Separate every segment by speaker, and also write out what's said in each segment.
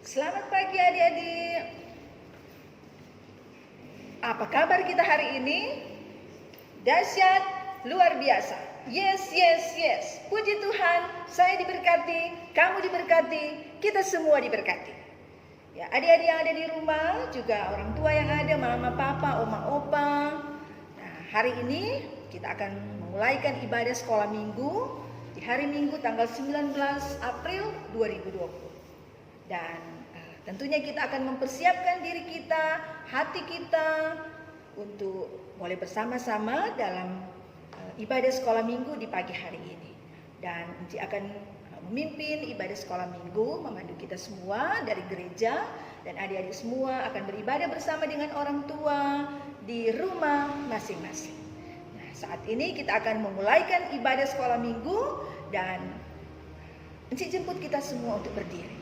Speaker 1: Selamat pagi adik-adik. Apa kabar kita hari ini? Dahsyat, luar biasa. Yes, yes, yes. Puji Tuhan, saya diberkati, kamu diberkati, kita semua diberkati. Ya, adik-adik yang ada di rumah, juga orang tua yang ada, mama, papa, oma, opa. Nah, hari ini kita akan memulaikan ibadah sekolah minggu di hari Minggu tanggal 19 April 2020. Dan tentunya kita akan mempersiapkan diri kita, hati kita untuk boleh bersama-sama dalam ibadah sekolah minggu di pagi hari ini. Dan Enci akan memimpin ibadah sekolah minggu, memandu kita semua dari gereja, dan adik-adik semua akan beribadah bersama dengan orang tua di rumah masing-masing. Nah, saat ini kita akan memulaikan ibadah sekolah minggu dan Enci jemput kita semua untuk berdiri.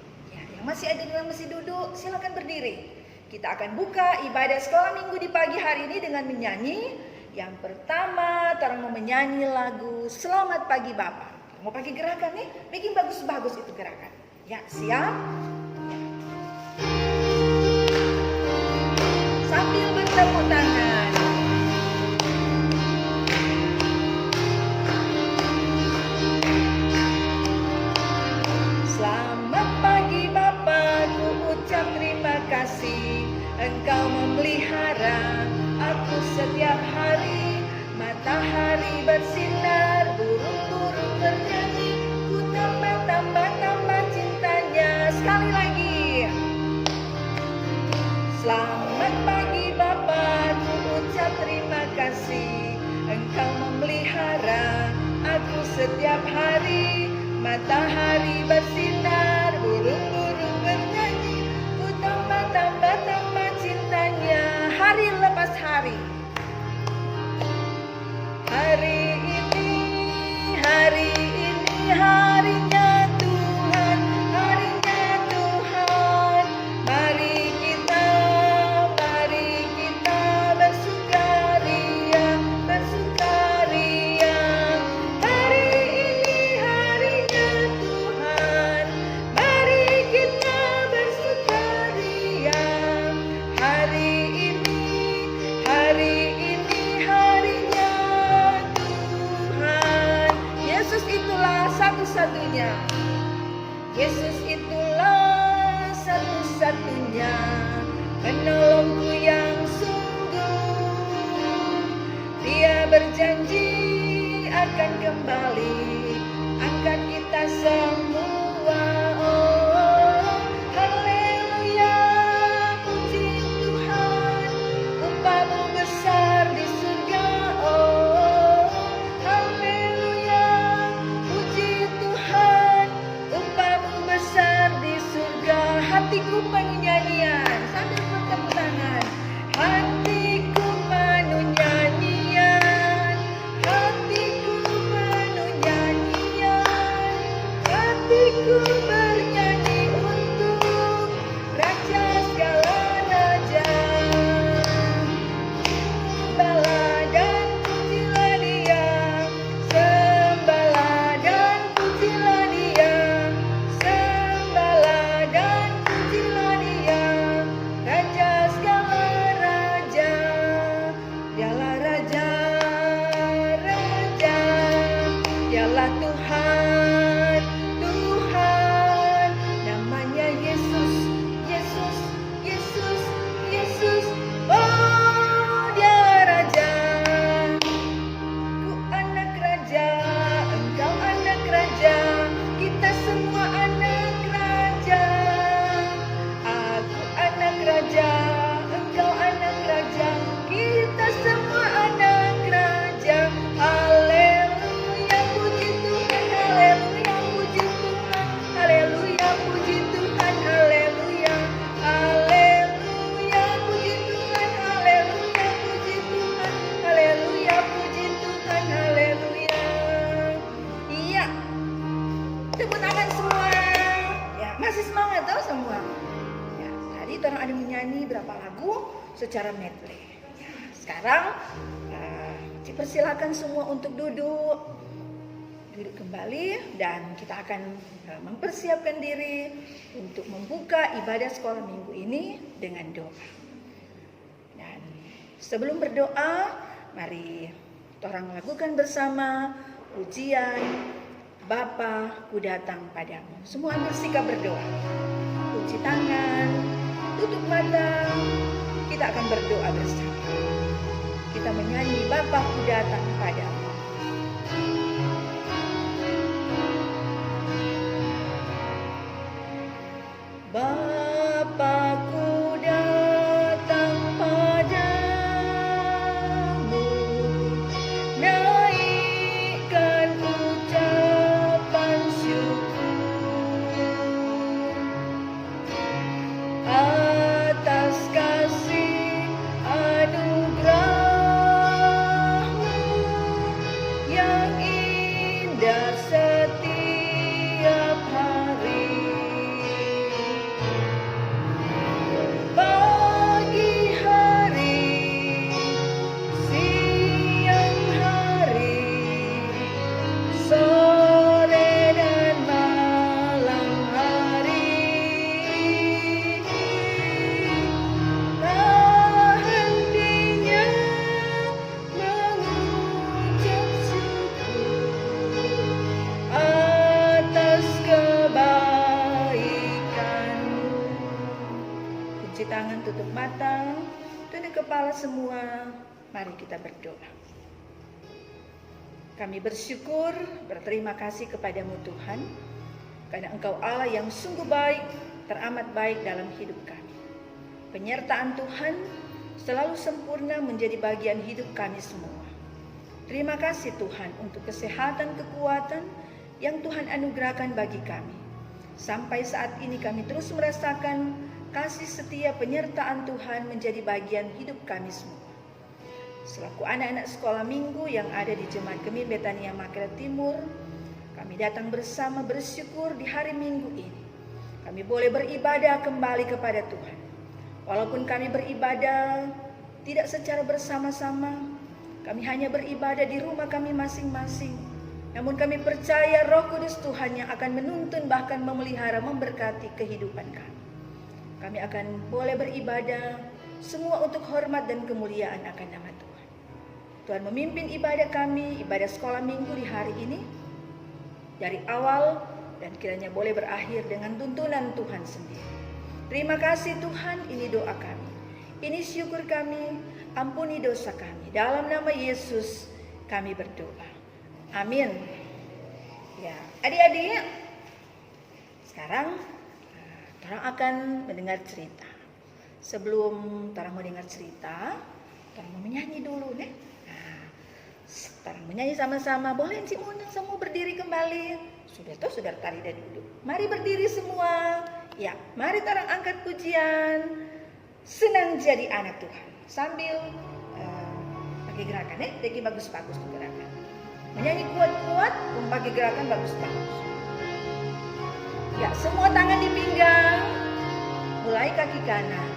Speaker 1: Masih ada yang masih duduk, silakan berdiri. Kita akan buka ibadah sekolah minggu di pagi hari ini dengan menyanyi. Yang pertama, Tarang mau menyanyi lagu Selamat Pagi Bapak. Mau pakai gerakan nih, bikin bagus-bagus itu gerakan. Ya, siap? Sambil bertepuk tangan. Selamat pagi Bapak, ku ucap terima kasih. Engkau memelihara aku setiap hari. Matahari bersinar, burung-burung bernyanyi. Ku tambah cintanya. Sekali lagi. Selamat pagi Bapak, ku ucap terima kasih. Engkau memelihara aku setiap hari. Matahari bersinar, burung-burung bernyanyi. Ku tambah cintanya. Hari lepas hari. Hari ini harinya Tuhan, harinya Tuhan. Mari kita bersukaria. Hari ini harinya Tuhan, mari kita bersukaria. Hari ini harinya Tuhan. Yesus itulah satu-satunya. Yesus itulah satu-satunya penolongku yang sungguh. Dia berjanji akan kembali angkat kita semua. Oh, haleluya, puji Tuhan, upahmu besar di surga. Oh, haleluya, puji Tuhan, upahmu besar di surga. Hatiku penuh nyanyian sambil bertepuk tangan. Hatiku penuh nyanyian, hatiku penuh nyanyian, hatiku bernyanyi untuk Raja segala raja. Sembahlah dan pujilah Dia, sembahlah dan pujilah Dia, sembahlah dan pujilah Dia, Raja segala raja. Dialah Raja, Dialah Tuhan, namanya Yesus. Oh, Dia Raja. Ku anak raja, engkau anak raja, kita semua anak raja. Aku anak raja, engkau anak raja, kita semua anak raja. Haleluya, puji Tuhan, haleluya, puji Tuhan, haleluya, puji Tuhan, haleluya, haleluya, puji Tuhan, haleluya, puji Tuhan, haleluya, puji Tuhan, haleluya. Iya, tepuk tangan semua. Ya, masih semangat toh semua. Ya, tadi orang ada menyanyi berapa lagu secara medley. Ya, sekarang dipersilakan semua untuk duduk. duduk kembali dan kita akan mempersiapkan diri untuk membuka ibadah sekolah minggu ini dengan doa. Dan sebelum berdoa, mari orang lakukan bersama pujian Bapa, ku datang padamu. Semua ambil sikap berdoa. Cuci tangan, tutup mata, kita akan berdoa bersama. Kita menyanyi Bapa, ku datang padamu. Bapa-Ku datang padamu, naikkan ucapan syukur atas kasih anugerah-Mu yang indah setiap hari. Cuci tangan, tutup mata, tunduk kepala semua. Mari kita berdoa. Kami bersyukur, berterima kasih kepadamu Tuhan, karena Engkau Allah yang sungguh baik, teramat baik dalam hidup kami. Penyertaan Tuhan selalu sempurna menjadi bagian hidup kami semua. Terima kasih Tuhan untuk kesehatan, kekuatan yang Tuhan anugerahkan bagi kami. Sampai saat ini kami terus merasakan kasih setia penyertaan Tuhan menjadi bagian hidup kami semua. Selaku anak-anak sekolah minggu yang ada di Jemaat Gemih Betania Makra Timur, kami datang bersama bersyukur di hari Minggu ini. Kami boleh beribadah kembali kepada Tuhan. Walaupun kami beribadah tidak secara bersama-sama, kami hanya beribadah di rumah kami masing-masing. Namun kami percaya Roh Kudus Tuhan yang akan menuntun bahkan memelihara memberkati kehidupan kami. Kami akan boleh beribadah semua untuk hormat dan kemuliaan akan nama Tuhan. Tuhan memimpin ibadah kami, ibadah sekolah minggu di hari ini dari awal dan kiranya boleh berakhir dengan tuntunan Tuhan sendiri. Terima kasih Tuhan, ini doa kami. Ini syukur kami, ampuni dosa kami. Dalam nama Yesus kami berdoa. Amin. Ya, adik-adik, sekarang Tarang akan mendengar cerita. Sebelum Tarang mendengar cerita, Tarang mau menyanyi dulu nih. Nah, Tarang menyanyi sama-sama. Boleh Cik Muna semua berdiri kembali. Sudah tadi dan duduk. Mari berdiri semua. Ya, mari Tarang angkat pujian. Senang jadi anak Tuhan. Sambil pakai gerakan ya, Deki bagus-bagus tuh gerakan. Menyanyi kuat-kuat, pakai gerakan bagus-bagus. Ya, semua tangan di pinggang, mulai kaki kanan.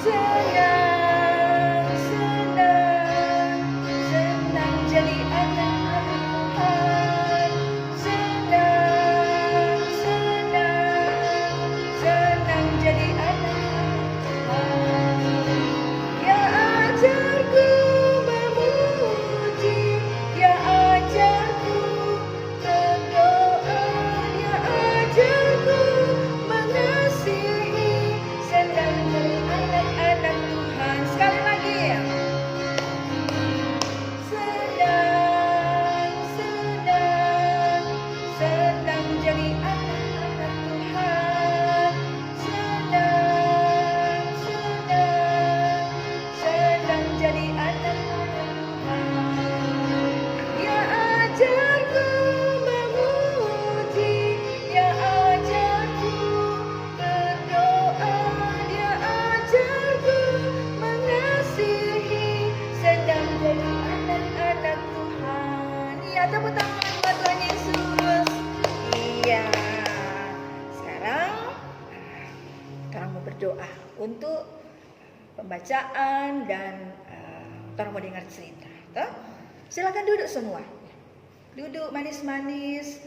Speaker 1: Senang, senang, senang jadi anak Tuhan. Senang, senang, senang jadi anak Tuhan. Ya ajarku memuji untuk pembacaan dan orang mau dengar cerita. Toh? Silakan duduk semua. Duduk manis-manis.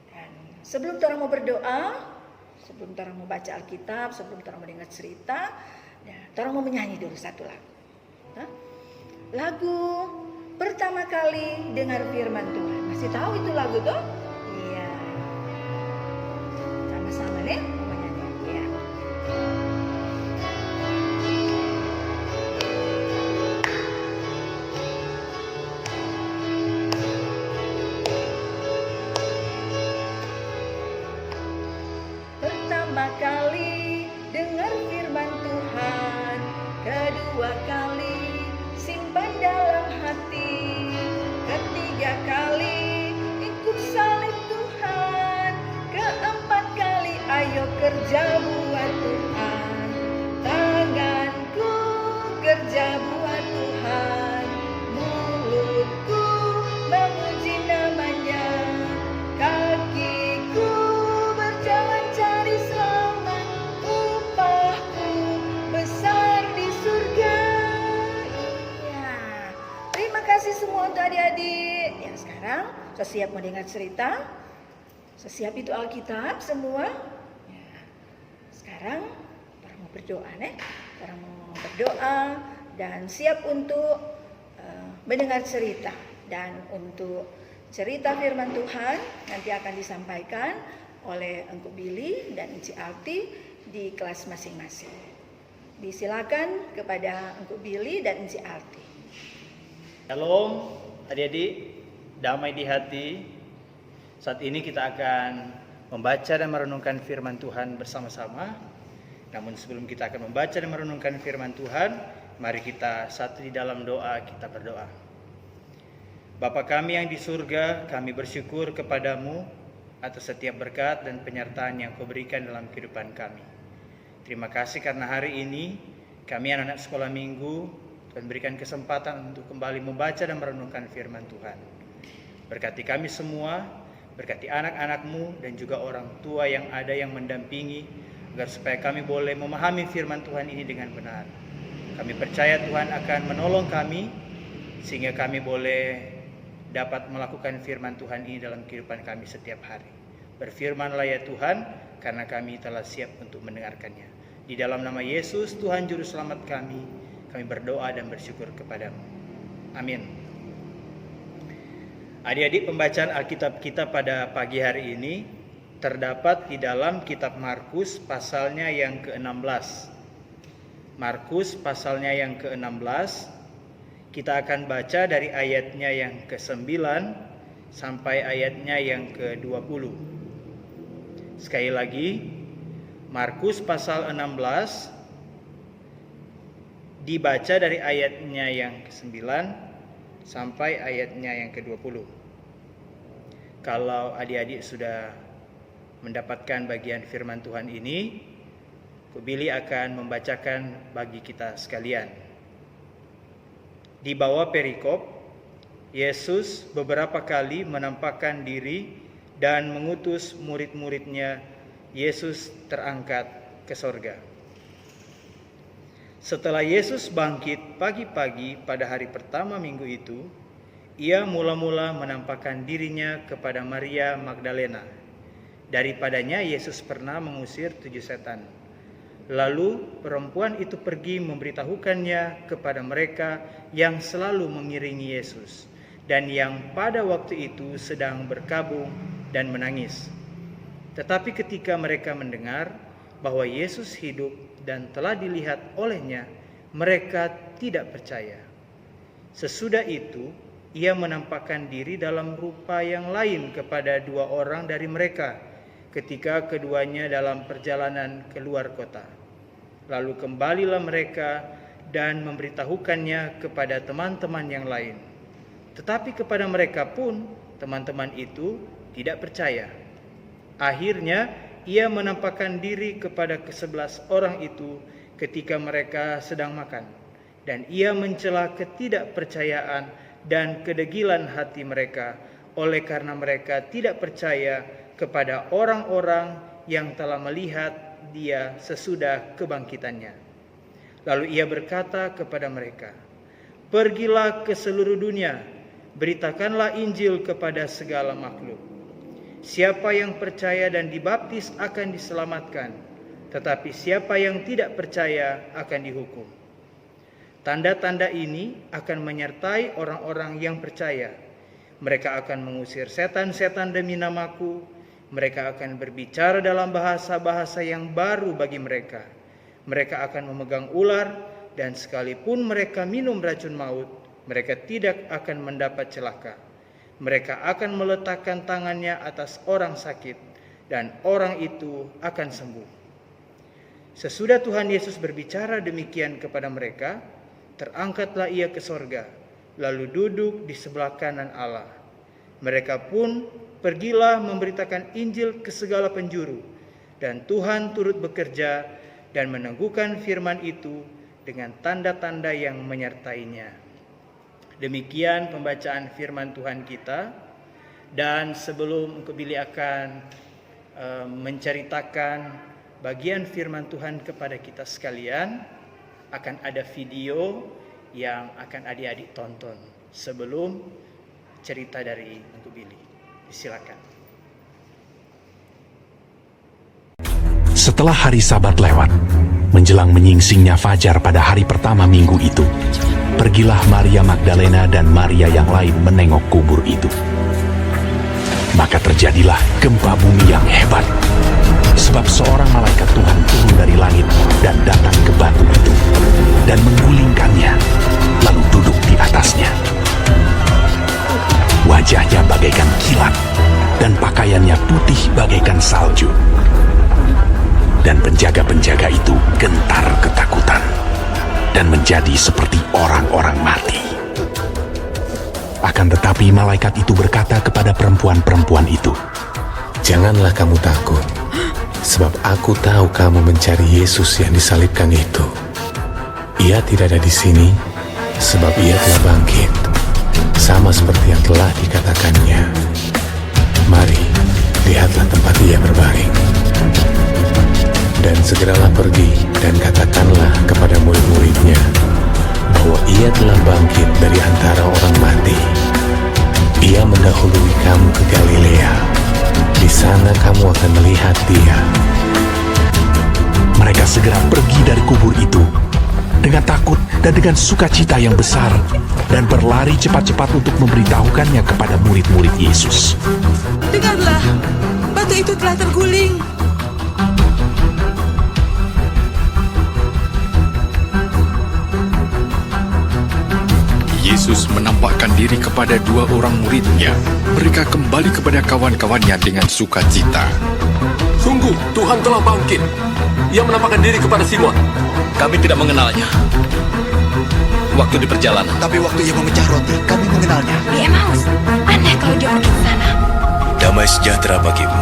Speaker 1: Dan sebelum orang mau berdoa, sebelum orang mau baca Alkitab, sebelum orang mau dengar cerita, orang mau menyanyi dulu satu lagu. Toh? Lagu pertama kali dengar firman Tuhan. Masih tahu itu lagu toh? Iya. Sama-sama nih menyanyi. Iya. Pertama kali dengar firman Tuhan, kedua kali simpan dalam hati, ketiga kali ikut salib Tuhan, keempat kali ayo kerja buat Tuhan, tanganku kerja buat Tuhan, mulutku memuji namanya, kakiku berjalan cari selamat, upahku besar di surga. Terima kasih semua untuk adik-adik. Ya, sekarang saya siap mau dengar cerita. Saya siap itu Alkitab semua. Ya, sekarang orang mau berdoa nih. Orang mau berdoa dan siap untuk mendengar cerita. Dan untuk cerita firman Tuhan nanti akan disampaikan oleh Engku Billy dan Enci Alti di kelas masing-masing. Disilakan kepada Engku Billy dan Enci Alti.
Speaker 2: Shalom adik-adik, damai di hati. Saat ini kita akan membaca dan merenungkan firman Tuhan bersama-sama. Namun sebelum kita akan membaca dan merenungkan firman Tuhan, mari kita satu di dalam doa, kita berdoa. Bapa kami yang di surga, kami bersyukur kepadamu atas setiap berkat dan penyertaan yang kau berikan dalam kehidupan kami. Terima kasih karena hari ini kami anak-anak sekolah minggu dan berikan kesempatan untuk kembali membaca dan merenungkan firman Tuhan. Berkati kami semua, berkati anak-anakmu dan juga orang tua yang ada yang mendampingi, agar supaya kami boleh memahami firman Tuhan ini dengan benar. Kami percaya Tuhan akan menolong kami, sehingga kami boleh dapat melakukan firman Tuhan ini dalam kehidupan kami setiap hari. Berfirmanlah ya Tuhan, karena kami telah siap untuk mendengarkannya. Di dalam nama Yesus, Tuhan Juru Selamat kami berdoa dan bersyukur kepadamu. Amin. Adik-adik, pembacaan Alkitab kita pada pagi hari ini terdapat di dalam kitab Markus pasalnya yang ke-16. Markus pasalnya yang ke-16. Kita akan baca dari ayatnya yang ke-9 sampai ayatnya yang ke-20. Sekali lagi, Markus pasal 16 dibaca dari ayatnya yang ke-9 sampai ayatnya yang ke-20. Kalau adik-adik sudah mendapatkan bagian firman Tuhan ini, Ko Billy akan membacakan bagi kita sekalian. Di bawah perikop, Yesus beberapa kali menampakkan diri dan mengutus murid-muridnya. Yesus terangkat ke sorga. Setelah Yesus bangkit pagi-pagi pada hari pertama minggu itu, ia mula-mula menampakkan dirinya kepada Maria Magdalena. Daripadanya Yesus pernah mengusir 7 setan. Lalu perempuan itu pergi memberitahukannya kepada mereka yang selalu mengiringi Yesus dan yang pada waktu itu sedang berkabung dan menangis. Tetapi ketika mereka mendengar bahwa Yesus hidup dan telah dilihat olehnya, mereka tidak percaya. Sesudah itu, ia menampakkan diri dalam rupa yang lain kepada 2 orang dari mereka, ketika keduanya dalam perjalanan keluar kota. Lalu kembalilah mereka dan memberitahukannya kepada teman-teman yang lain. Tetapi kepada mereka pun, teman-teman itu tidak percaya. Akhirnya, ia menampakkan diri kepada ke-11 orang itu ketika mereka sedang makan. Dan ia mencela ketidakpercayaan dan kedegilan hati mereka oleh karena mereka tidak percaya kepada orang-orang yang telah melihat dia sesudah kebangkitannya. Lalu ia berkata kepada mereka, "Pergilah ke seluruh dunia, beritakanlah Injil kepada segala makhluk. Siapa yang percaya dan dibaptis akan diselamatkan, tetapi siapa yang tidak percaya akan dihukum. Tanda-tanda ini akan menyertai orang-orang yang percaya. Mereka akan mengusir setan-setan demi namaku. Mereka akan berbicara dalam bahasa-bahasa yang baru bagi mereka. Mereka akan memegang ular, dan sekalipun mereka minum racun maut, mereka tidak akan mendapat celaka. Mereka akan meletakkan tangannya atas orang sakit, dan orang itu akan sembuh." Sesudah Tuhan Yesus berbicara demikian kepada mereka, terangkatlah ia ke sorga, lalu duduk di sebelah kanan Allah. Mereka pun pergilah memberitakan Injil ke segala penjuru, dan Tuhan turut bekerja dan meneguhkan firman itu dengan tanda-tanda yang menyertainya. Demikian pembacaan firman Tuhan kita. Dan sebelum Engkau Billy akan menceritakan bagian firman Tuhan kepada kita sekalian, akan ada video yang akan adik-adik tonton sebelum cerita dari Engkau Billy. Silakan.
Speaker 3: Setelah hari Sabat lewat, menjelang menyingsingnya fajar pada hari pertama minggu itu, pergilah Maria Magdalena dan Maria yang lain menengok kubur itu. Maka terjadilah gempa bumi yang hebat, sebab seorang malaikat Tuhan turun dari langit dan datang ke batu itu, dan menggulingkannya, lalu duduk di atasnya. Wajahnya bagaikan kilat, dan pakaiannya putih bagaikan salju. Dan penjaga-penjaga itu gentar ketakutan, dan menjadi seperti orang-orang mati. Akan tetapi malaikat itu berkata kepada perempuan-perempuan itu,
Speaker 4: "Janganlah kamu takut, sebab aku tahu kamu mencari Yesus yang disalibkan itu. Ia tidak ada di sini, sebab ia telah bangkit, sama seperti yang telah dikatakannya. Mari, lihatlah tempat ia berbaring. Dan segeralah pergi dan katakanlah kepada murid-muridnya bahwa ia telah bangkit dari antara orang mati. Ia mendahului kamu ke Galilea. Di sana kamu akan melihat dia."
Speaker 3: mereka segera pergi dari kubur itu dengan takut dan dengan sukacita yang besar, dan berlari cepat-cepat untuk memberitahukannya kepada murid-murid Yesus.
Speaker 5: Dengarlah, batu itu telah terguling.
Speaker 6: Yesus menampakkan diri kepada dua orang muridnya. Mereka kembali kepada kawan-kawannya dengan sukacita.
Speaker 7: "Sungguh, Tuhan telah bangkit. Ia menampakkan diri kepada Simon.
Speaker 8: Kami tidak mengenalnya waktu di perjalanan.
Speaker 9: Tapi waktu ia memecah roti, kami mengenalnya."
Speaker 10: Di Emmaus, aneh kalau dia pergi ke sana.
Speaker 11: Damai sejahtera bagimu.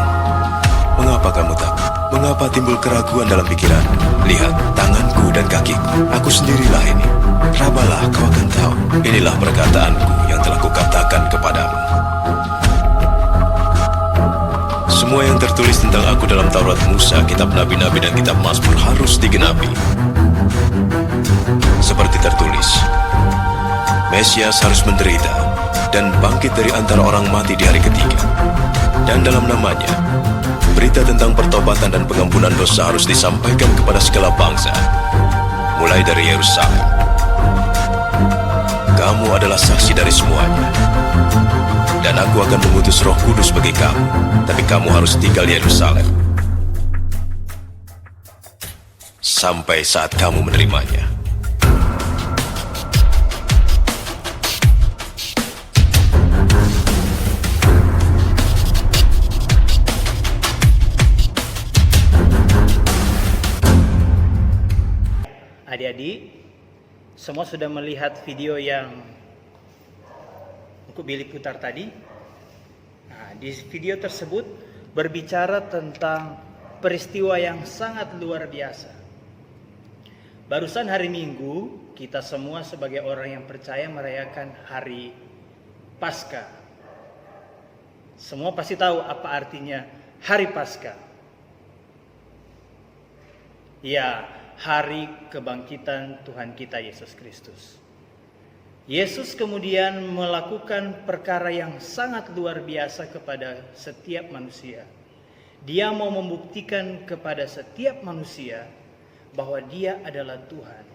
Speaker 11: Mengapa kamu takut? Mengapa timbul keraguan dalam pikiran? Lihat tanganku dan kakiku. Aku sendirilah ini. Rabalah, kau akan tahu. Inilah perkataanku yang telah kukatakan kepadamu. Semua yang tertulis tentang aku dalam Taurat Musa, kitab Nabi-Nabi dan kitab Mazmur harus digenapi. Seperti tertulis, Mesias harus menderita dan bangkit dari antara orang mati di hari ketiga. Dan dalam namanya, berita tentang pertobatan dan pengampunan dosa harus disampaikan kepada segala bangsa, mulai dari Yerusalem. Kamu adalah saksi dari semuanya. Dan aku akan mengutus Roh Kudus bagi kamu, tapi kamu harus tinggal di Yerusalem sampai saat kamu menerimanya.
Speaker 2: Adik-adik, semua sudah melihat video yang Engkau Billy putar tadi. Nah, di video tersebut berbicara tentang peristiwa yang sangat luar biasa. Barusan hari Minggu, kita semua sebagai orang yang percaya merayakan hari Paskah. Semua pasti tahu apa artinya hari Paskah. Ya, hari kebangkitan Tuhan kita Yesus Kristus. Yesus kemudian melakukan perkara yang sangat luar biasa kepada setiap manusia. Dia mau membuktikan kepada setiap manusia bahwa Dia adalah Tuhan.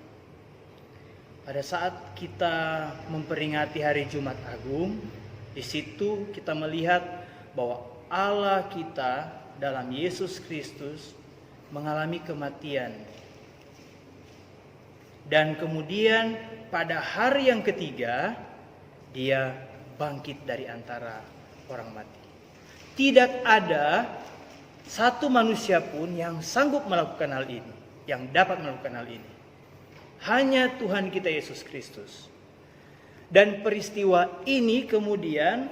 Speaker 2: Pada saat kita memperingati hari Jumat Agung, di situ kita melihat bahwa Allah kita dalam Yesus Kristus mengalami kematian. Dan kemudian pada hari yang ketiga, Dia bangkit dari antara orang mati. Tidak ada satu manusia pun yang sanggup melakukan hal ini, yang dapat melakukan hal ini. Hanya Tuhan kita Yesus Kristus. Dan peristiwa ini kemudian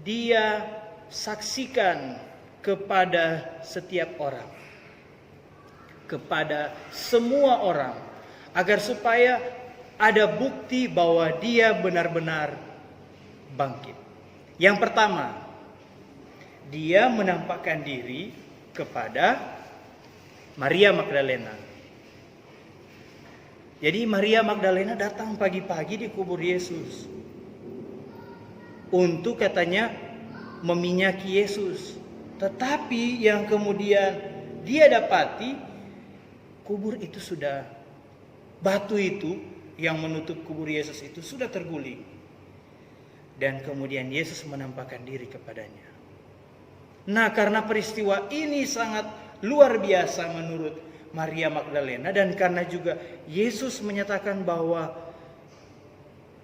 Speaker 2: Dia saksikan kepada setiap orang, kepada semua orang, agar supaya ada bukti bahwa Dia benar-benar bangkit. Yang pertama, Dia menampakkan diri kepada Maria Magdalena. Jadi Maria Magdalena datang pagi-pagi di kubur Yesus untuk katanya meminyaki Yesus. Tetapi yang kemudian dia dapati, kubur itu sudah, batu itu yang menutup kubur Yesus itu sudah terguling. Dan kemudian Yesus menampakkan diri kepadanya. Nah, karena peristiwa ini sangat luar biasa menurut Maria Magdalena, dan karena juga Yesus menyatakan bahwa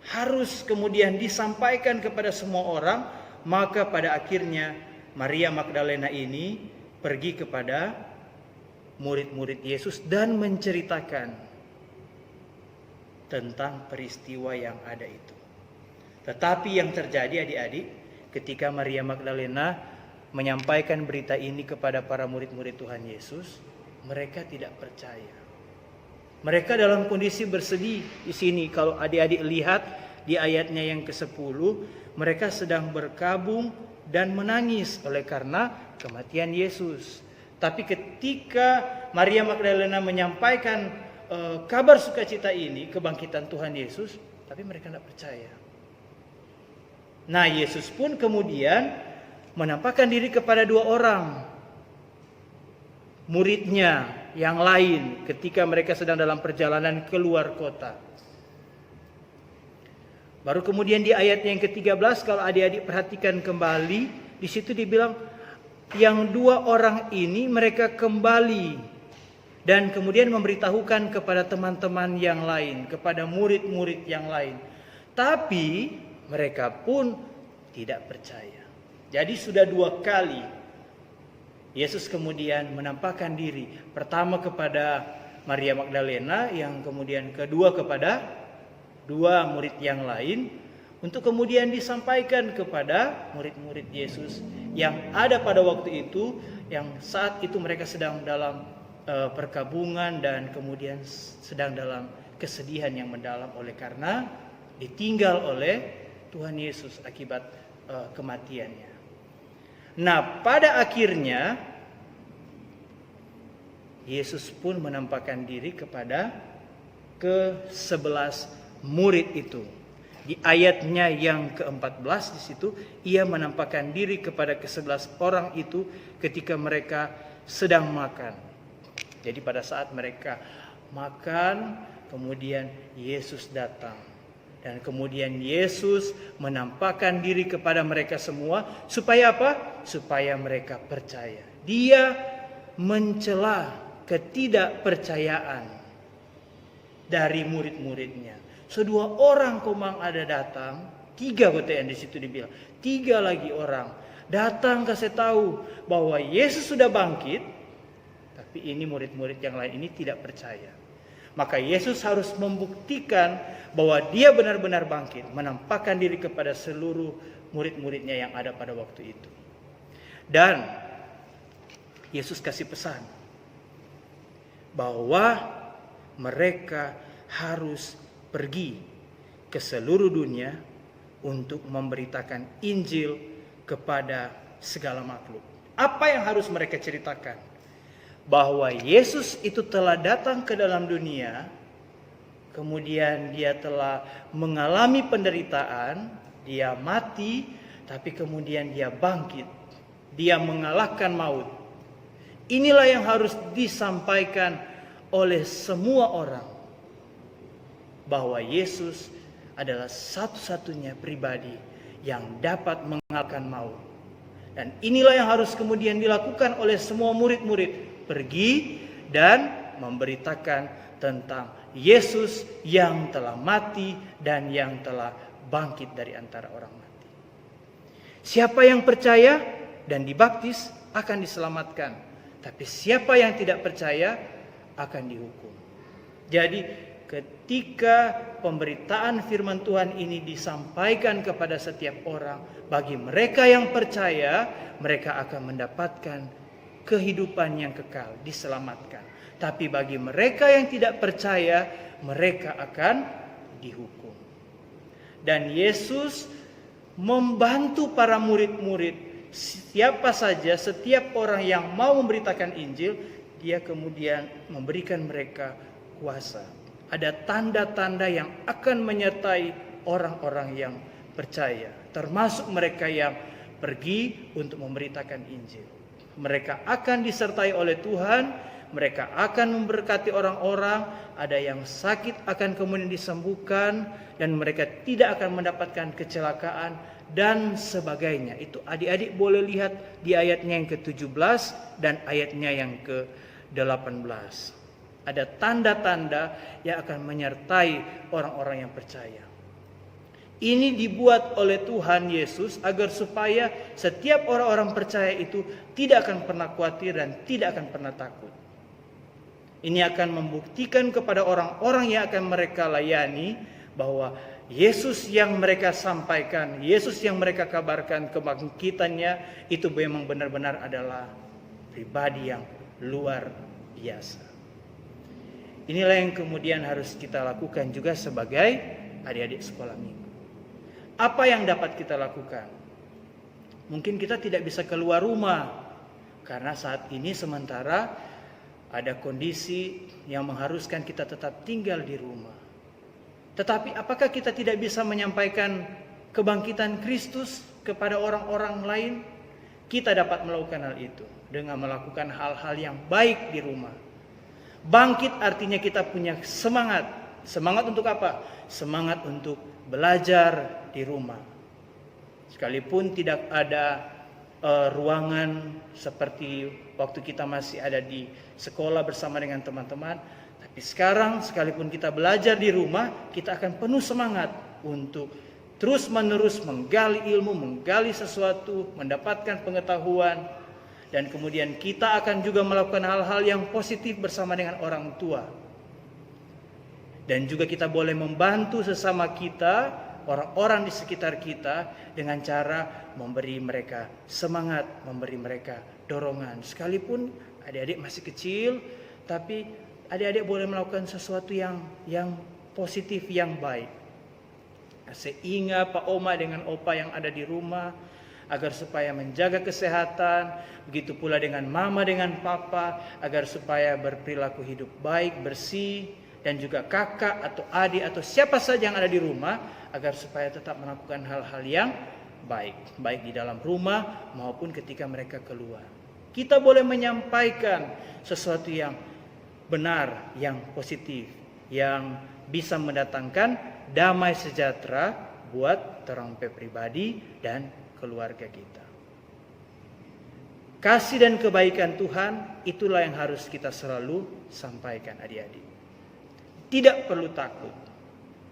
Speaker 2: harus kemudian disampaikan kepada semua orang, maka pada akhirnya Maria Magdalena ini pergi kepada murid-murid Yesus dan menceritakan tentang peristiwa yang ada itu. Tetapi yang terjadi adik-adik, ketika Maria Magdalena menyampaikan berita ini kepada para murid-murid Tuhan Yesus, mereka tidak percaya. Mereka dalam kondisi bersedih di sini. Kalau adik-adik lihat di ayatnya yang ke-10, mereka sedang berkabung dan menangis oleh karena kematian Yesus. Tapi ketika Maria Magdalena menyampaikan kabar sukacita ini, kebangkitan Tuhan Yesus, tapi mereka tidak percaya. Nah, Yesus pun kemudian menampakkan diri kepada dua orang muridnya yang lain ketika mereka sedang dalam perjalanan keluar kota. Baru kemudian di ayat yang ke-13, kalau adik-adik perhatikan kembali, di situ dibilang yang dua orang ini mereka kembali dan kemudian memberitahukan kepada teman-teman yang lain, kepada murid-murid yang lain. Tapi mereka pun tidak percaya. Jadi sudah dua kali Yesus kemudian menampakkan diri. Pertama kepada Maria Magdalena, yang kemudian kedua kepada dua murid yang lain, untuk kemudian disampaikan kepada murid-murid Yesus yang ada pada waktu itu, yang saat itu mereka sedang dalam perkabungan dan kemudian sedang dalam kesedihan yang mendalam oleh karena ditinggal oleh Tuhan Yesus akibat kematiannya. Nah, pada akhirnya Yesus pun menampakkan diri kepada ke-11 murid itu. Di ayatnya yang ke-14 di situ, ia menampakkan diri kepada ke-11 orang itu ketika mereka sedang makan. Jadi pada saat mereka makan, kemudian Yesus datang. Dan kemudian Yesus menampakkan diri kepada mereka semua. Supaya apa? Supaya mereka percaya. Dia mencela ketidakpercayaan dari murid-muridnya. Sedua orang komang ada datang, 3 yang di situ dibilang, 3 lagi orang datang kasih tahu bahwa Yesus sudah bangkit, tapi ini murid-murid yang lain ini tidak percaya. Maka Yesus harus membuktikan bahwa Dia benar-benar bangkit, menampakkan diri kepada seluruh murid-muridnya yang ada pada waktu itu. Dan Yesus kasih pesan bahwa mereka harus pergi ke seluruh dunia untuk memberitakan Injil kepada segala makhluk. Apa yang harus mereka ceritakan? bahwa Yesus itu telah datang ke dalam dunia, kemudian dia telah mengalami penderitaan, dia mati, tapi kemudian dia bangkit, dia mengalahkan maut. Inilah yang harus disampaikan oleh semua orang, bahwa Yesus adalah satu-satunya pribadi yang dapat mengalahkan maut. Dan inilah yang harus kemudian dilakukan oleh semua murid-murid, pergi dan memberitakan tentang Yesus yang telah mati dan yang telah bangkit dari antara orang mati. Siapa yang percaya dan dibaptis akan diselamatkan, tapi siapa yang tidak percaya akan dihukum. Jadi ketika pemberitaan firman Tuhan ini disampaikan kepada setiap orang, bagi mereka yang percaya, mereka akan mendapatkan kehidupan yang kekal, diselamatkan. Tapi bagi mereka yang tidak percaya, mereka akan dihukum. Dan Yesus membantu para murid-murid, siapa saja, setiap orang yang mau memberitakan Injil, dia kemudian memberikan mereka kuasa. Ada tanda-tanda yang akan menyertai orang-orang yang percaya, termasuk mereka yang pergi untuk memberitakan Injil. Mereka akan disertai oleh Tuhan, mereka akan memberkati orang-orang, ada yang sakit akan kemudian disembuhkan, dan mereka tidak akan mendapatkan kecelakaan, dan sebagainya. Itu adik-adik boleh lihat di ayatnya yang ke-17 dan ayatnya yang ke-18. Ada tanda-tanda yang akan menyertai orang-orang yang percaya. Ini dibuat oleh Tuhan Yesus agar supaya setiap orang-orang percaya itu tidak akan pernah khawatir dan tidak akan pernah takut. Ini akan membuktikan kepada orang-orang yang akan mereka layani bahwa Yesus yang mereka sampaikan, Yesus yang mereka kabarkan kebangkitannya itu memang benar-benar adalah pribadi yang luar biasa. Inilah yang kemudian harus kita lakukan juga sebagai adik-adik sekolah minggu. Apa yang dapat kita lakukan? Mungkin kita tidak bisa keluar rumah karena saat ini sementara ada kondisi yang mengharuskan kita tetap tinggal di rumah. Tetapi apakah kita tidak bisa menyampaikan kebangkitan Kristus kepada orang-orang lain? Kita dapat melakukan hal itu dengan melakukan hal-hal yang baik di rumah. Bangkit artinya kita punya semangat. Semangat untuk apa? Semangat untuk belajar di rumah. Sekalipun tidak ada ruangan seperti waktu kita masih ada di sekolah bersama dengan teman-teman, tapi sekarang sekalipun kita belajar di rumah, kita akan penuh semangat untuk terus-menerus menggali ilmu, menggali sesuatu, mendapatkan pengetahuan. Dan kemudian kita akan juga melakukan hal-hal yang positif bersama dengan orang tua. Dan juga kita boleh membantu sesama kita, orang-orang di sekitar kita, dengan cara memberi mereka semangat, memberi mereka dorongan. Sekalipun adik-adik masih kecil, tapi adik-adik boleh melakukan sesuatu yang positif, yang baik. Sehingga Pak Oma dengan Opa yang ada di rumah, agar supaya menjaga kesehatan, begitu pula dengan mama dengan papa, agar supaya berperilaku hidup baik, bersih, dan juga kakak atau adik atau siapa saja yang ada di rumah, agar supaya tetap melakukan hal-hal yang baik, baik di dalam rumah maupun ketika mereka keluar. Kita boleh menyampaikan sesuatu yang benar, yang positif, yang bisa mendatangkan damai sejahtera buat terang pribadi dan keluarga kita. Kasih dan kebaikan Tuhan itulah yang harus kita selalu sampaikan adik-adik. Tidak perlu takut,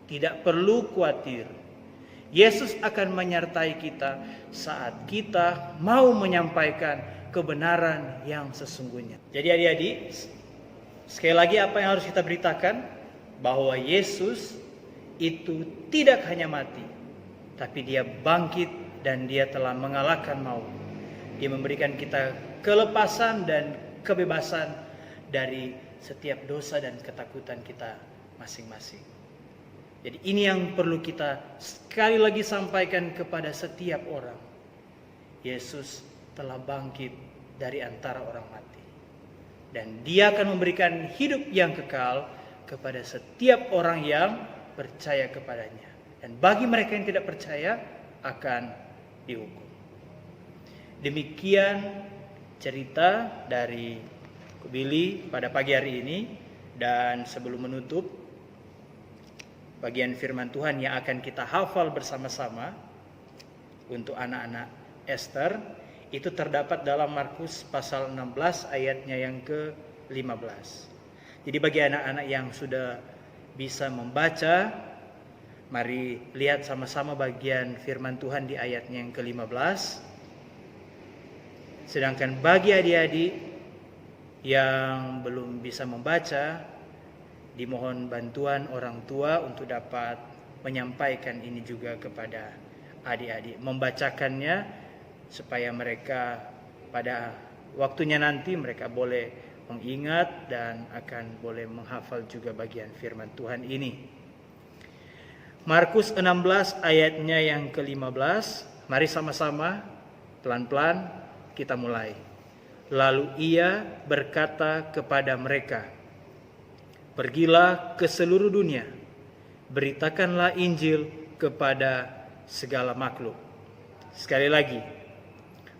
Speaker 2: tidak perlu khawatir. Yesus akan menyertai kita saat kita mau menyampaikan kebenaran yang sesungguhnya. Jadi adik-adik, sekali lagi apa yang harus kita beritakan? Bahwa Yesus itu tidak hanya mati, tapi dia bangkit dan dia telah mengalahkan maut. Dia memberikan kita kelepasan dan kebebasan dari setiap dosa dan ketakutan kita masing-masing. Jadi ini yang perlu kita sekali lagi sampaikan kepada setiap orang. Yesus telah bangkit dari antara orang mati. Dan Dia akan memberikan hidup yang kekal kepada setiap orang yang percaya kepadanya. Dan bagi mereka yang tidak percaya akan dihukum. Demikian cerita dari Billy pada pagi hari ini. Dan sebelum menutup bagian firman Tuhan yang akan kita hafal bersama-sama untuk anak-anak Ester, itu terdapat dalam Markus pasal 16 ayatnya yang ke-15. Jadi bagi anak-anak yang sudah bisa membaca, mari lihat sama-sama bagian firman Tuhan di ayatnya yang ke-15. Sedangkan bagi adik-adik yang belum bisa membaca, dimohon bantuan orang tua untuk dapat menyampaikan ini juga kepada adik-adik, membacakannya supaya mereka pada waktunya nanti mereka boleh mengingat dan akan boleh menghafal juga bagian firman Tuhan ini. Markus 16 ayatnya yang ke-15, mari sama-sama pelan-pelan kita mulai. Lalu Ia berkata kepada mereka, "Pergilah ke seluruh dunia, beritakanlah Injil kepada segala makhluk." Sekali lagi,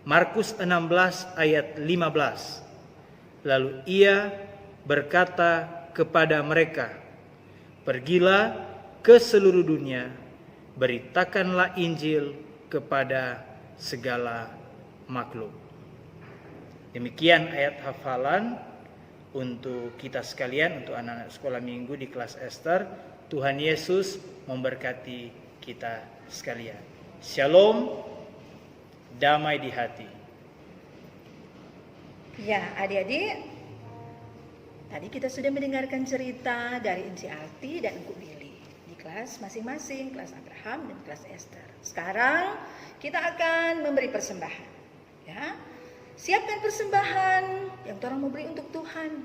Speaker 2: Markus 16 ayat 15. Lalu Ia berkata kepada mereka, "Pergilah ke seluruh dunia, beritakanlah Injil kepada segala makhluk." Demikian ayat hafalan untuk kita sekalian, untuk anak-anak sekolah minggu di kelas Ester. Tuhan Yesus memberkati kita sekalian. Shalom, damai di hati.
Speaker 1: Ya, adik-adik, tadi kita sudah mendengarkan cerita dari Inci Arti dan Engku Billy di kelas masing-masing, kelas Abraham dan kelas Ester. Sekarang kita akan memberi persembahan. Ya, siapkan persembahan yang orang mau beri untuk Tuhan.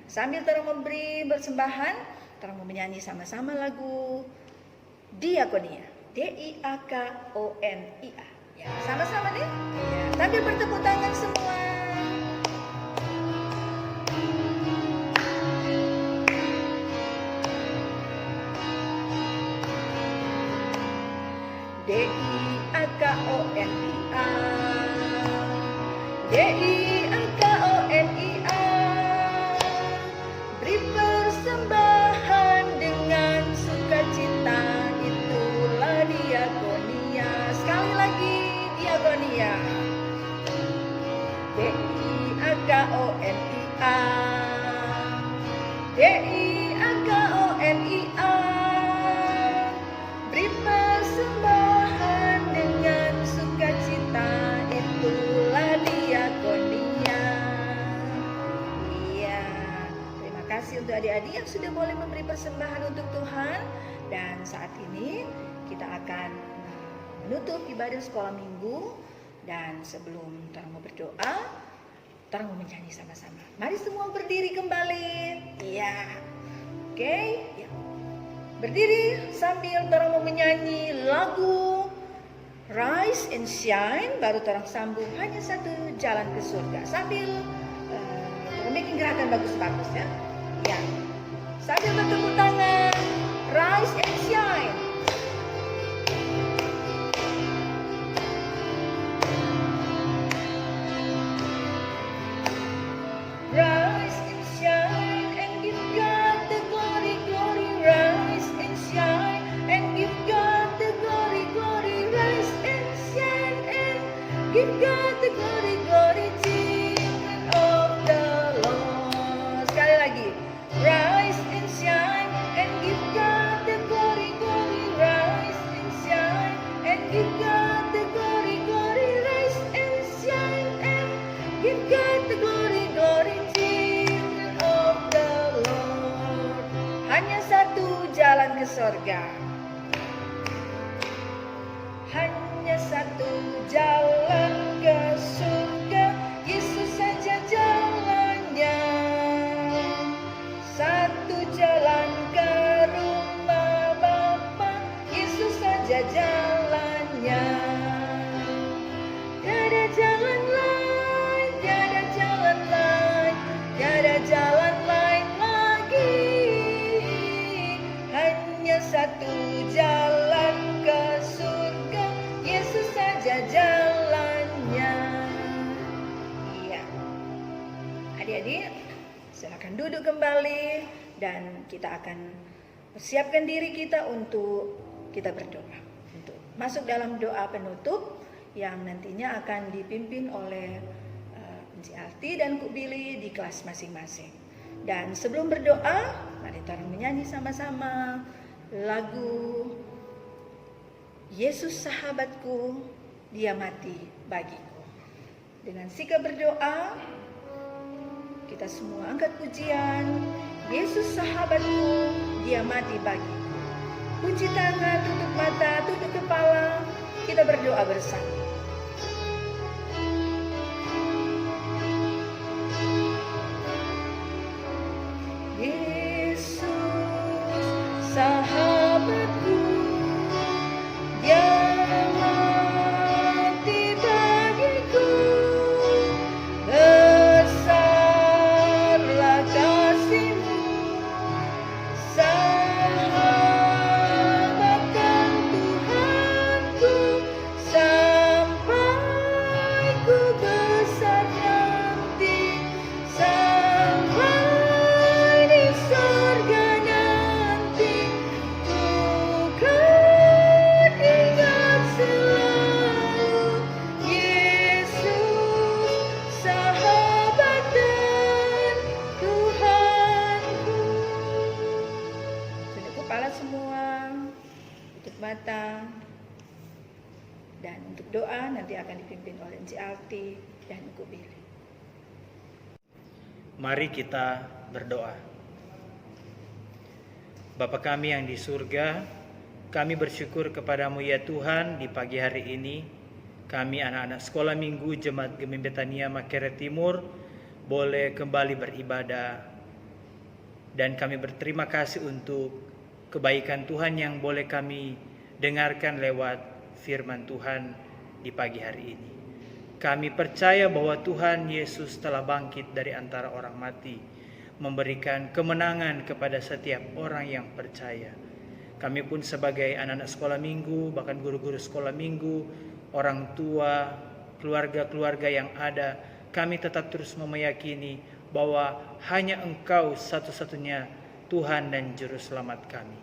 Speaker 1: Sambil orang memberi persembahan, orang mau menyanyi sama-sama lagu Diakonia, Diakonia. Ya, sama-sama deh. Ya, sambil bertepuk tangan semua. Diakonia, Diakonia, beri persembahan dengan sukacita, itulah diakonia. Sekali lagi, diakonia. Diakonia, Diakonia, beri persembahan dengan sukacita, itulah diakonia. Iya, terima kasih untuk adik-adik yang sudah boleh memberi persembahan untuk Tuhan. Dan saat ini kita akan menutup ibadah sekolah minggu. Dan sebelum kita mau berdoa, kita mau menyanyi sama-sama. Mari semua berdiri kembali. Iya, oke. Ya. Berdiri sambil kita mau menyanyi lagu Rise and Shine, baru terang sambung hanya satu jalan ke surga. Sambil bikin gerakan bagus-bagus ya. Ya. Sambil bertepuk tangan, Rise and Shine. Rise and shine and give God the glory, glory. Rise and shine and give God the glory, glory. Rise and shine and give God the glory, glory. Children of the Lord. Sekali lagi. Rise and shine and give God the glory, glory. Rise and shine and give God the glory, glory. Rise and shine and give God the glory, glory. Children of the Lord. Hanya satu jalan ke surga. Hanya satu jalan ke surga, Yesus saja jalannya. Satu jalan ke rumah Bapa, Yesus saja jalannya. Tiada jalan lain, tiada jalan lain, tiada Jadi silakan duduk kembali dan kita akan persiapkan diri kita untuk kita berdoa. Untuk masuk dalam doa penutup yang nantinya akan dipimpin oleh NCRT dan Kuk Billy di kelas masing-masing. Dan sebelum berdoa, mari kita menyanyi sama-sama lagu Yesus sahabatku, dia mati bagiku. Dengan sikap berdoa, kita semua angkat pujian, Yesus sahabatku, dia mati bagiku. Kunci tangan, tutup mata, tutup kepala, kita berdoa bersama. Yesus sahabatku, dia mati bagiku. Besarlah kasih-Mu, selamatkan Tuhanku, sampai ku besar nanti, sampai di surga nanti. Ku kan ingat selalu Yesus sahabat dan Tuhanku. Tunduk kepala semua, tutup mata. Dan untuk doa nanti akan dipimpin oleh NCRT dan Kuk Billy.
Speaker 2: Mari kita berdoa. Bapa kami yang di surga, kami bersyukur kepadamu ya Tuhan di pagi hari ini. Kami anak-anak sekolah minggu Jemaat Gemim Betania Makerere Timur boleh kembali beribadah. Dan kami berterima kasih untuk kebaikan Tuhan yang boleh kami dengarkan lewat firman Tuhan di pagi hari ini. Kami percaya bahwa Tuhan Yesus telah bangkit dari antara orang mati, memberikan kemenangan kepada setiap orang yang percaya. Kami pun sebagai anak-anak sekolah minggu, bahkan guru-guru sekolah minggu, orang tua, keluarga-keluarga yang ada, kami tetap terus meyakini bahwa hanya Engkau satu-satunya Tuhan dan Juru Selamat kami.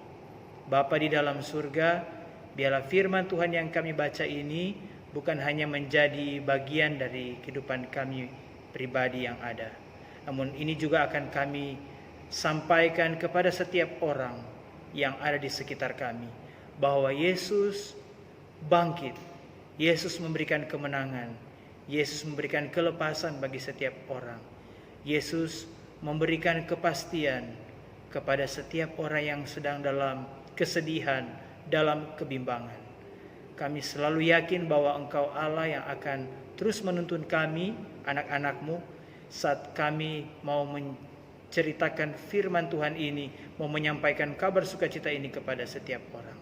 Speaker 2: Bapa di dalam surga, biarlah firman Tuhan yang kami baca ini bukan hanya menjadi bagian dari kehidupan kami pribadi yang ada, namun ini juga akan kami sampaikan kepada setiap orang yang ada di sekitar kami, bahwa Yesus bangkit, Yesus memberikan kemenangan, Yesus memberikan kelepasan bagi setiap orang, Yesus memberikan kepastian kepada setiap orang yang sedang dalam kesedihan, dalam kebimbangan. Kami selalu yakin bahwa Engkau Allah yang akan terus menuntun kami, anak-anak-Mu, saat kami mau menceritakan firman Tuhan ini, mau menyampaikan kabar sukacita ini kepada setiap orang.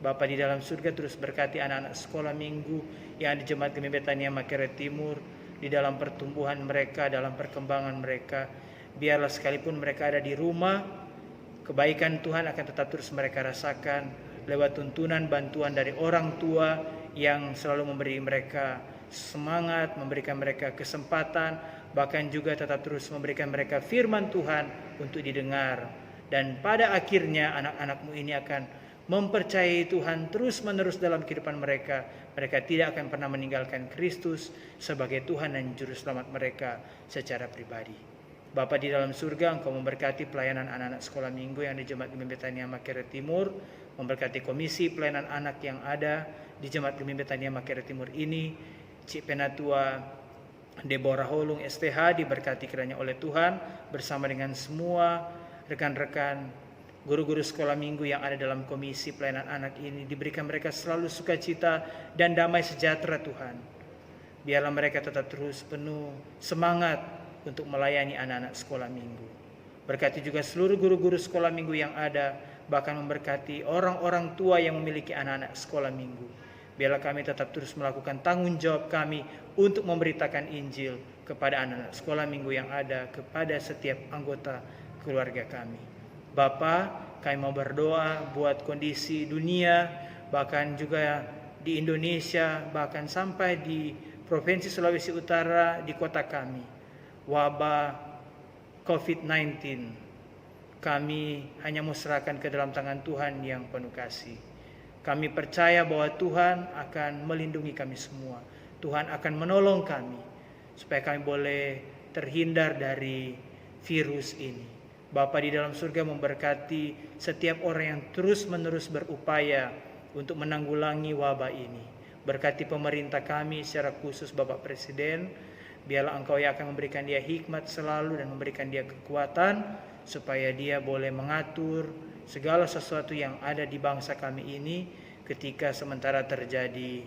Speaker 2: Bapa di dalam surga, terus berkati anak-anak sekolah minggu yang di Jemaat Gemim Betania Makerere Timur, di dalam pertumbuhan mereka, dalam perkembangan mereka. Biarlah sekalipun mereka ada di rumah, kebaikan Tuhan akan tetap terus mereka rasakan lewat tuntunan bantuan dari orang tua yang selalu memberi mereka semangat, memberikan mereka kesempatan, bahkan juga tetap terus memberikan mereka firman Tuhan untuk didengar. Dan pada akhirnya anak-anak-Mu ini akan mempercayai Tuhan terus-menerus dalam kehidupan mereka. Mereka tidak akan pernah meninggalkan Kristus sebagai Tuhan dan Juru Selamat mereka secara pribadi. Bapa di dalam surga, Engkau memberkati pelayanan anak-anak sekolah minggu yang di Jemaat Gemim Betania Makerere Timur, memberkati komisi pelayanan anak yang ada di Jemaat Gemim Betania Makerere Timur ini. Cik Penatua Deborah Holung STH diberkati kiranya oleh Tuhan bersama dengan semua rekan-rekan guru-guru sekolah minggu yang ada dalam komisi pelayanan anak ini. Diberikan mereka selalu sukacita dan damai sejahtera Tuhan. Biarlah mereka tetap terus penuh semangat untuk melayani anak-anak sekolah minggu. Berkati juga seluruh guru-guru sekolah minggu yang ada, bahkan memberkati orang-orang tua yang memiliki anak-anak sekolah minggu. Biarlah kami tetap terus melakukan tanggung jawab kami untuk memberitakan Injil kepada anak-anak sekolah minggu yang ada, kepada setiap anggota keluarga kami. Bapa, kami mau berdoa buat kondisi dunia, bahkan juga di Indonesia, bahkan sampai di Provinsi Sulawesi Utara, di kota kami. Wabah COVID-19, kami hanya serahkan ke dalam tangan Tuhan yang penuh kasih. Kami percaya bahwa Tuhan akan melindungi kami semua. Tuhan akan menolong kami supaya kami boleh terhindar dari virus ini. Bapa di dalam surga memberkati setiap orang yang terus-menerus berupaya untuk menanggulangi wabah ini. Berkati pemerintah kami secara khusus Bapak Presiden. Biarlah Engkau yang akan memberikan dia hikmat selalu dan memberikan dia kekuatan supaya dia boleh mengatur segala sesuatu yang ada di bangsa kami ini ketika sementara terjadi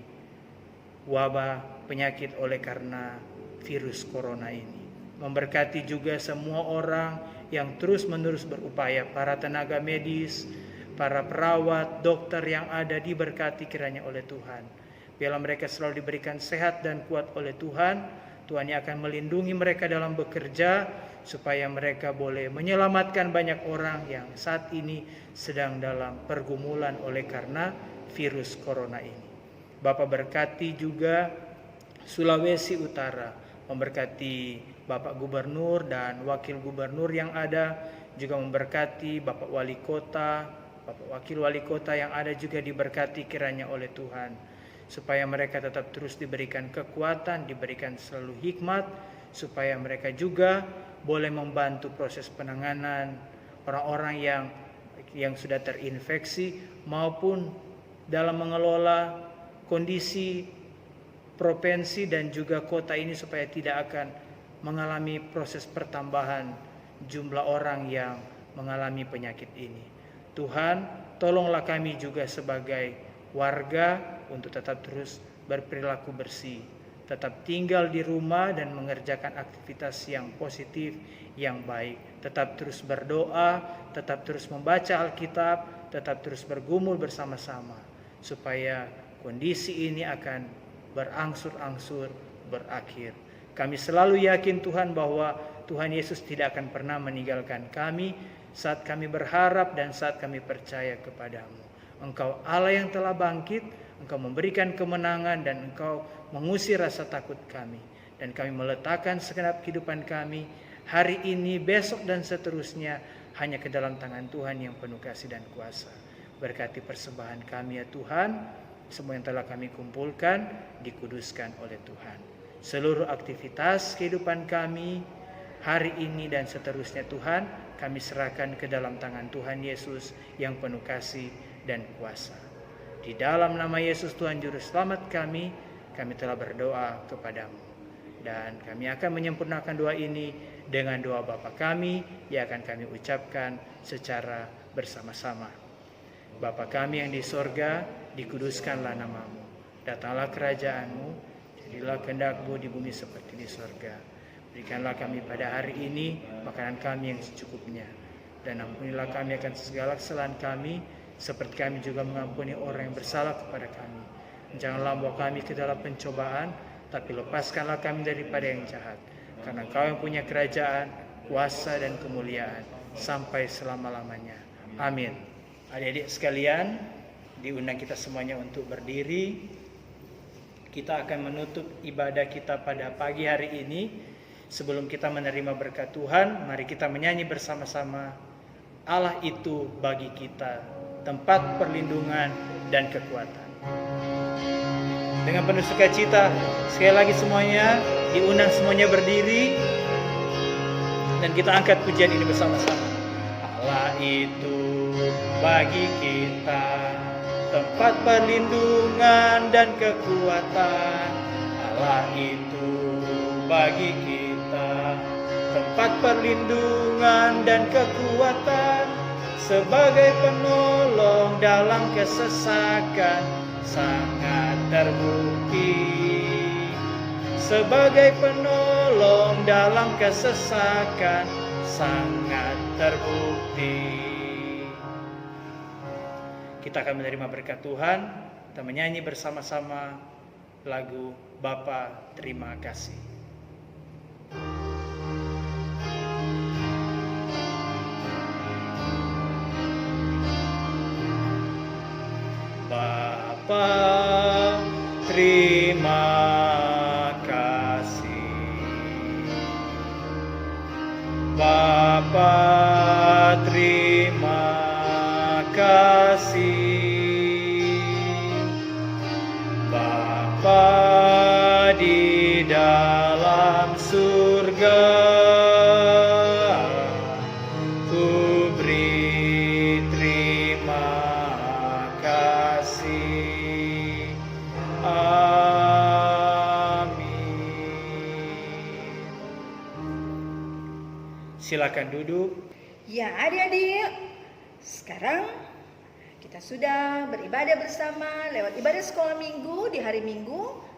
Speaker 2: wabah penyakit oleh karena virus corona ini. Memberkati juga semua orang yang terus-menerus berupaya, para tenaga medis, para perawat, dokter yang ada, diberkati kiranya oleh Tuhan. Biarlah mereka selalu diberikan sehat dan kuat oleh Tuhan. Tuhan yang akan melindungi mereka dalam bekerja, supaya mereka boleh menyelamatkan banyak orang yang saat ini sedang dalam pergumulan oleh karena virus corona ini. Bapak berkati juga Sulawesi Utara, memberkati Bapak Gubernur dan Wakil Gubernur yang ada, juga memberkati Bapak Wali Kota, Bapak Wakil Wali Kota yang ada juga diberkati kiranya oleh Tuhan, supaya mereka tetap terus diberikan kekuatan, diberikan selalu hikmat, supaya mereka juga boleh membantu proses penanganan orang-orang yang sudah terinfeksi maupun dalam mengelola kondisi provinsi dan juga kota ini supaya tidak akan mengalami proses pertambahan jumlah orang yang mengalami penyakit ini. Tuhan, tolonglah kami juga sebagai warga untuk tetap terus berperilaku bersih, tetap tinggal di rumah dan mengerjakan aktivitas yang positif, yang baik. Tetap terus berdoa, tetap terus membaca Alkitab, tetap terus bergumul bersama-sama, supaya kondisi ini akan berangsur-angsur berakhir. Kami selalu yakin Tuhan bahwa Tuhan Yesus tidak akan pernah meninggalkan kami saat kami berharap dan saat kami percaya kepadamu. Engkau Allah yang telah bangkit, Engkau memberikan kemenangan dan Engkau mengusir rasa takut kami. Dan kami meletakkan segenap kehidupan kami hari ini, besok dan seterusnya hanya ke dalam tangan Tuhan yang penuh kasih dan kuasa. Berkati persembahan kami ya Tuhan, semua yang telah kami kumpulkan dikuduskan oleh Tuhan. Seluruh aktivitas kehidupan kami hari ini dan seterusnya Tuhan, kami serahkan ke dalam tangan Tuhan Yesus yang penuh kasih dan kuasa. Di dalam nama Yesus Tuhan Juru Selamat kami telah berdoa kepadamu. Dan kami akan menyempurnakan doa ini dengan doa Bapa kami yang akan kami ucapkan secara bersama-sama. Bapa kami yang di sorga, dikuduskanlah namamu. Datanglah kerajaanmu, jadilah kehendak-Mu di bumi seperti di sorga. Berikanlah kami pada hari ini makanan kami yang secukupnya. Dan ampunilah kami akan segala kesalahan kami, seperti kami juga mengampuni orang yang bersalah kepada kami. Janganlah membawa kami ke dalam pencobaan, tapi lepaskanlah kami daripada yang jahat. Karena Engkau yang punya kerajaan, kuasa dan kemuliaan sampai selama-lamanya. Amin. Adik-adik sekalian, diundang kita semuanya untuk berdiri. Kita akan menutup ibadah kita pada pagi hari ini. Sebelum kita menerima berkat Tuhan, mari kita menyanyi bersama-sama. Allah itu bagi kita tempat perlindungan dan kekuatan. Dengan penuh sukacita, sekali lagi semuanya diundang semuanya berdiri dan kita angkat pujian ini bersama-sama. Allah itu bagi kita tempat perlindungan dan kekuatan. Allah itu bagi kita tempat perlindungan dan kekuatan, sebagai penolong dalam kesesakan sangat terbukti. Sebagai penolong dalam kesesakan sangat terbukti. Kita akan menerima berkat Tuhan. Kita menyanyi bersama-sama lagu Bapa Terima Kasih. Bapa terima kasih. Bapa di dalam surga. Ku beri terima kasih. Silakan duduk.
Speaker 1: Ya, adik-adik, sekarang kita sudah beribadah bersama lewat ibadah sekolah minggu di hari Minggu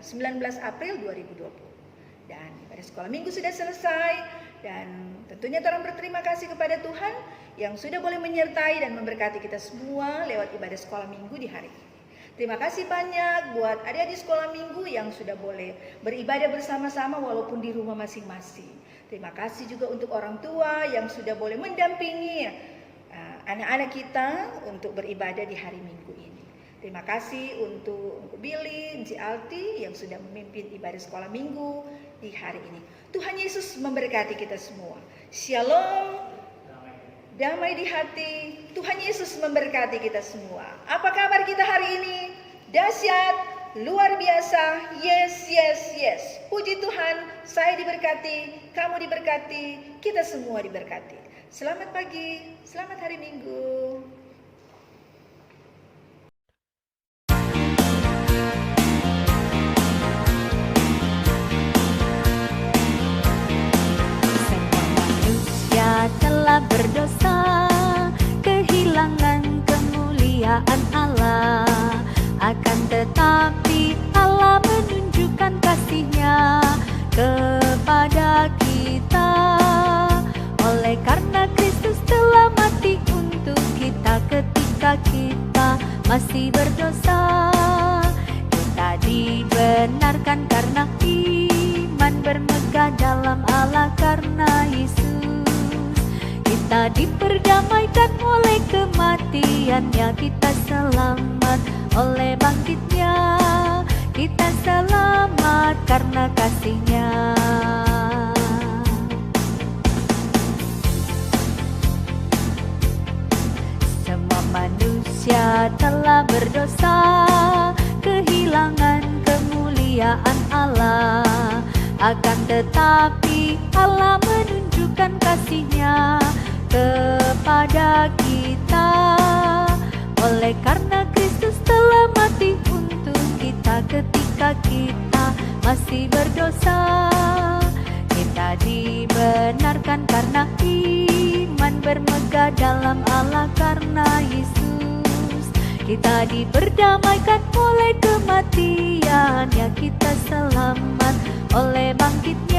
Speaker 1: 19 April 2020. Dan ibadah sekolah minggu sudah selesai dan tentunya orang berterima kasih kepada Tuhan yang sudah boleh menyertai dan memberkati kita semua lewat ibadah sekolah minggu di hari ini. Terima kasih banyak buat adik-adik sekolah minggu yang sudah boleh beribadah bersama-sama walaupun di rumah masing-masing. Terima kasih juga untuk orang tua yang sudah boleh mendampingi anak-anak kita untuk beribadah di hari Minggu ini. Terima kasih untuk Billy, Nci Alti yang sudah memimpin ibadah sekolah Minggu di hari ini. Tuhan Yesus memberkati kita semua. Shalom, damai di hati. Tuhan Yesus memberkati kita semua. Apa kabar kita hari ini? Dahsyat. Luar biasa, yes, yes, yes. Puji Tuhan, saya diberkati, kamu diberkati, kita semua diberkati. Selamat pagi, selamat hari Minggu.
Speaker 10: Semua manusia telah berdosa, kehilangan kemuliaan Allah. Akan tetapi Allah menunjukkan kasih-Nya kepada kita. Oleh karena Kristus telah mati untuk kita ketika kita masih berdosa. Kita dibenarkan karena iman bermegah dalam Allah karena Yesus. Kita diperdamaikan oleh kematian-Nya, kita selamat oleh bangkit-Nya, kita selamat karena kasih-Nya. Semua manusia telah berdosa, kehilangan kemuliaan Allah. Akan tetapi Allah menunjukkan kasih-Nya kepada kita. Oleh karena Kristus telah mati untuk kita ketika kita masih berdosa. Kita dibenarkan karena iman bermegah dalam Allah karena Yesus. Kita diperdamaikan oleh kematian-Nya, kita selamat oleh bangkit-Nya.